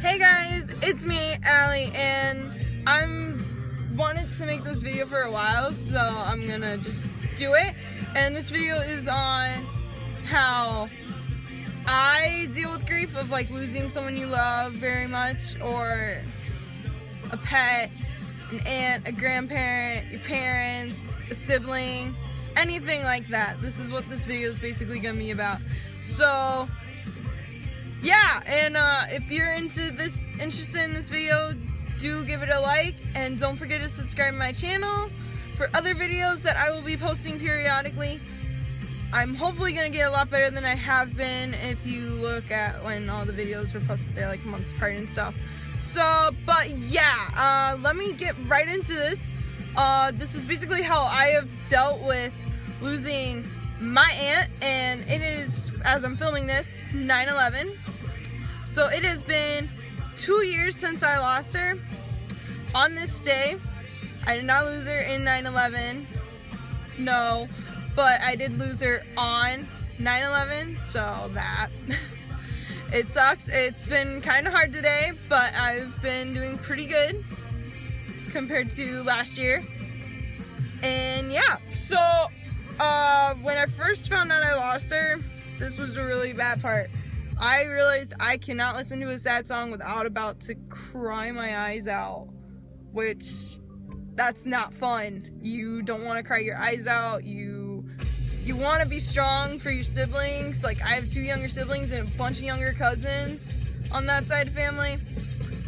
Hey guys, it's me, Allie, and I'm wanted to make this video for a while, so I'm gonna just do it. And this video is on how I deal with grief of like losing someone you love very much, or a pet, an aunt, a grandparent, your parents, a sibling, anything like that. This is what this video is basically gonna be about. So yeah, and if you're interested in this video, do give it a like, and don't forget to subscribe to my channel for other videos that I will be posting periodically. I'm hopefully gonna get a lot better than I have been if you look at when all the videos were posted there like months apart and stuff. So, but yeah, let me get right into this. This is basically how I have dealt with losing my aunt, and it is, as I'm filming this, 9/11. So it has been 2 years since I lost her. On this day, I did not lose her in 9/11, no, but I did lose her on 9/11, so that it sucks. It's been kind of hard today, but I've been doing pretty good compared to last year. And yeah, so when I first found out I lost her, this was a really bad part. I realized I cannot listen to a sad song without about to cry my eyes out, which that's not fun. You don't want to cry your eyes out. You want to be strong for your siblings. Like, I have 2 younger siblings and a bunch of younger cousins on that side of family,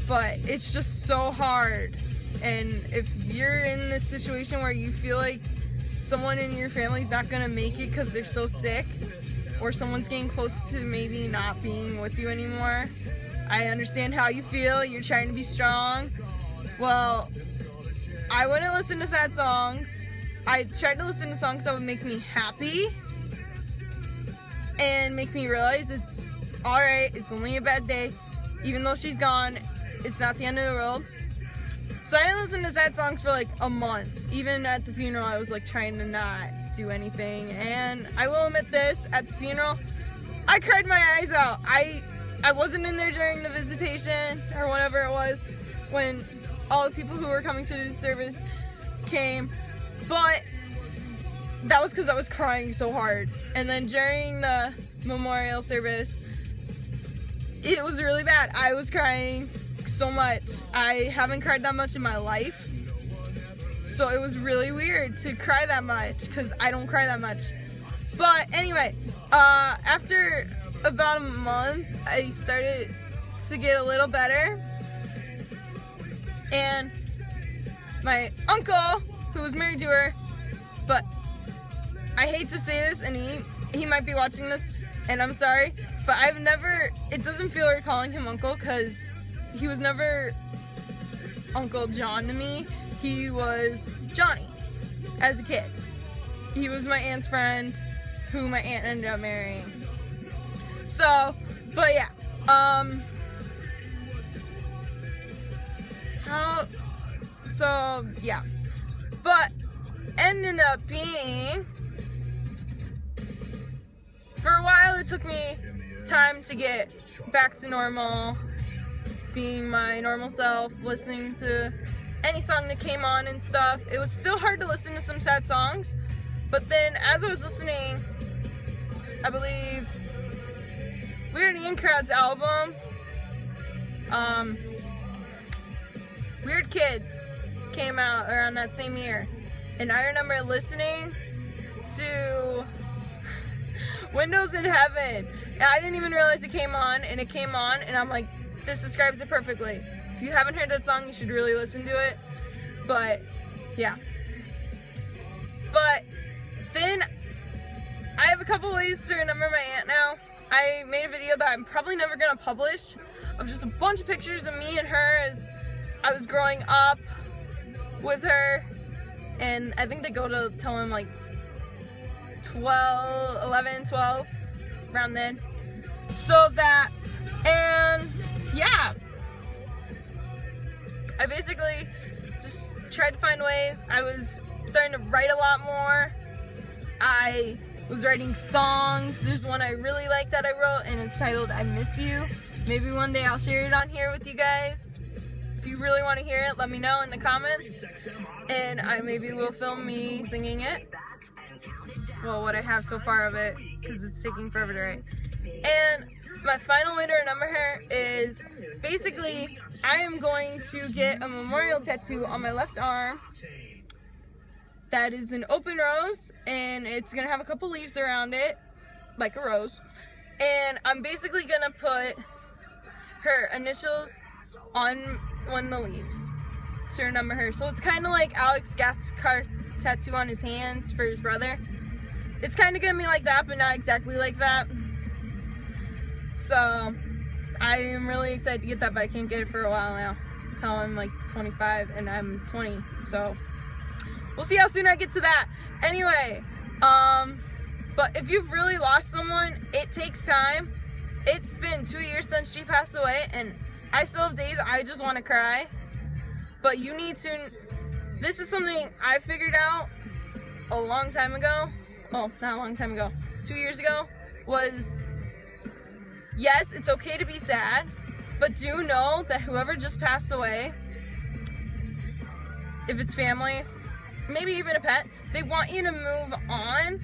but it's just so hard. And if you're in this situation where you feel like someone in your family's not gonna make it because they're so sick, or someone's getting close to maybe not being with you anymore, I understand how you feel. You're trying to be strong. Well, I wouldn't listen to sad songs. I tried to listen to songs that would make me happy and make me realize it's alright, it's only a bad day. Even though she's gone, it's not the end of the world. So I didn't listen to sad songs for like a month. Even at the funeral, I was like trying to not do anything. And I will admit this, at the funeral, I cried my eyes out. I wasn't in there during the visitation or whatever it was when all the people who were coming to the service came, but that was because I was crying so hard. And then during the memorial service, it was really bad. I was crying so much. I haven't cried that much in my life. So it was really weird to cry that much because I don't cry that much. But anyway, after about a month, I started to get a little better. And my uncle, who was married to her, but I hate to say this, and he might be watching this, and I'm sorry, but it doesn't feel right calling him uncle because he was never Uncle John to me. He was Johnny as a kid. He was my aunt's friend, who my aunt ended up marrying. So, but yeah, but ended up being, for a while it took me time to get back to normal, being my normal self, listening to any song that came on and stuff. It was still hard to listen to some sad songs, but then as I was listening, I believe Weird Ian Crowd's album, Weird Kids, came out around that same year, and I remember listening to Windows in Heaven, and I didn't even realize it came on, and I'm like, this describes it perfectly. If you haven't heard that song, you should really listen to it. But yeah, but then I have a couple ways to remember my aunt now. I made a video that I'm probably never gonna publish of just a bunch of pictures of me and her as I was growing up with her, and I think they go to tell him like 11, 12, around then. So that, and yeah, I basically just tried to find ways. I was starting to write a lot more. I was writing songs. There's one I really like that I wrote, and it's titled I Miss You. Maybe one day I'll share it on here with you guys. If you really want to hear it, let me know in the comments, and I maybe will film me singing it. Well, what I have so far of it, because it's taking forever to write. And my final way to remember her is basically I am going to get a memorial tattoo on my left arm that is an open rose, and it's gonna have a couple leaves around it like a rose, and I'm basically gonna put her initials on one of the leaves to remember her. So it's kind of like Alex Cathcart's tattoo on his hands for his brother. It's kind of gonna be like that, but not exactly like that. So I am really excited to get that, but I can't get it for a while now until I'm like 25 and I'm 20, so we'll see how soon I get to that. Anyway, but if you've really lost someone, it takes time. It's been 2 years since she passed away, and I still have days I just want to cry. But you need to, this is something I figured out a long time ago. Oh, not a long time ago, 2 years ago, was yes, it's okay to be sad, but do know that whoever just passed away, if it's family, maybe even a pet, they want you to move on.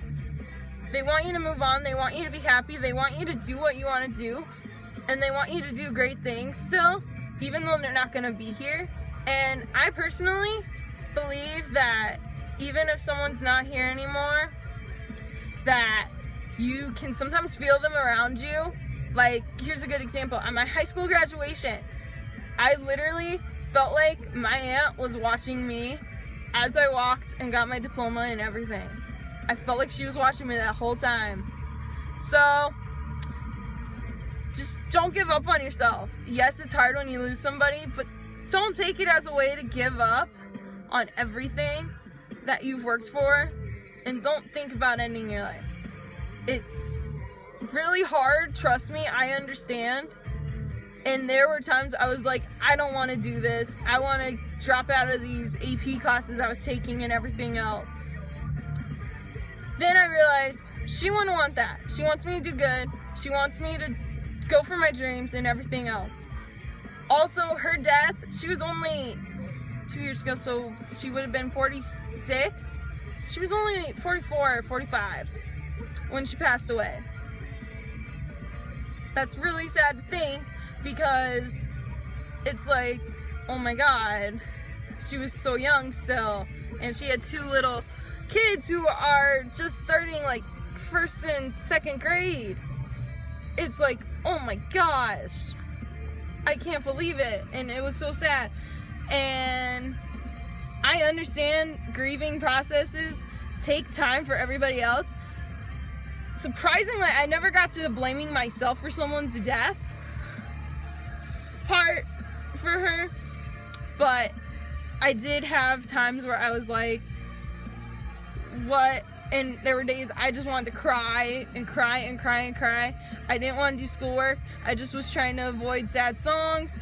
They want you to move on. They want you to be happy. They want you to do what you want to do. And they want you to do great things still, even though they're not going to be here. And I personally believe that even if someone's not here anymore, that you can sometimes feel them around you. Like, here's a good example. At my high school graduation, I literally felt like my aunt was watching me as I walked and got my diploma and everything. I felt like she was watching me that whole time. So, just don't give up on yourself. Yes, it's hard when you lose somebody, but don't take it as a way to give up on everything that you've worked for, and don't think about ending your life. It's really hard, trust me, I understand. And there were times I was like, I don't want to do this. I want to drop out of these AP classes I was taking and everything else. Then I realized she wouldn't want that. She wants me to do good. She wants me to go for my dreams and everything else. Also, her death, she was only 2 years ago, so she would have been 46. She was only 44 or 45 when she passed away. That's really sad to think, because it's like, oh my God, she was so young still, and she had 2 little kids who are just starting like 1st and 2nd grade. It's like, oh my gosh, I can't believe it, and it was so sad. And I understand grieving processes take time for everybody else. Surprisingly, I never got to the blaming myself for someone's death part for her, but I did have times where I was like, what? And there were days I just wanted to cry and cry and cry and cry. I didn't want to do schoolwork. I just was trying to avoid sad songs.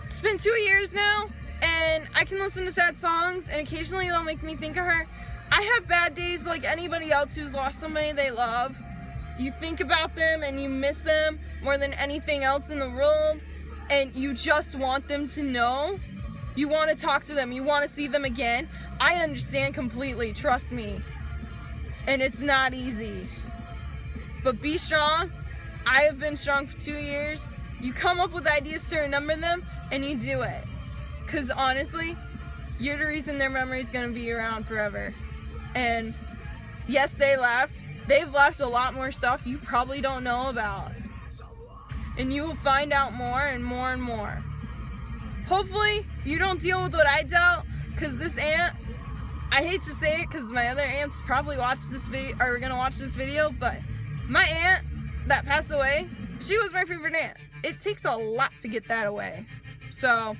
It's been 2 years now, and I can listen to sad songs, and occasionally they'll make me think of her. I have bad days like anybody else who's lost somebody they love. You think about them and you miss them more than anything else in the world, and you just want them to know. You want to talk to them. You want to see them again. I understand completely, trust me. And it's not easy. But be strong. I have been strong for 2 years. You come up with ideas to remember them, and you do it. Because honestly, you're the reason their memory is going to be around forever. And yes, they left. They've left a lot more stuff you probably don't know about. And you will find out more and more and more. Hopefully, you don't deal with what I dealt, because this aunt, I hate to say it because my other aunts probably watched this video, or are gonna watch this video, but my aunt that passed away, she was my favorite aunt. It takes a lot to get that away. So,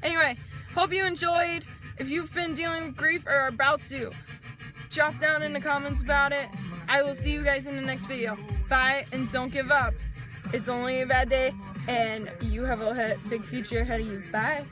anyway, hope you enjoyed. If you've been dealing with grief or are about to, drop down in the comments about it. I will see you guys in the next video. Bye, and don't give up. It's only a bad day, and you have a big future ahead of you. Bye.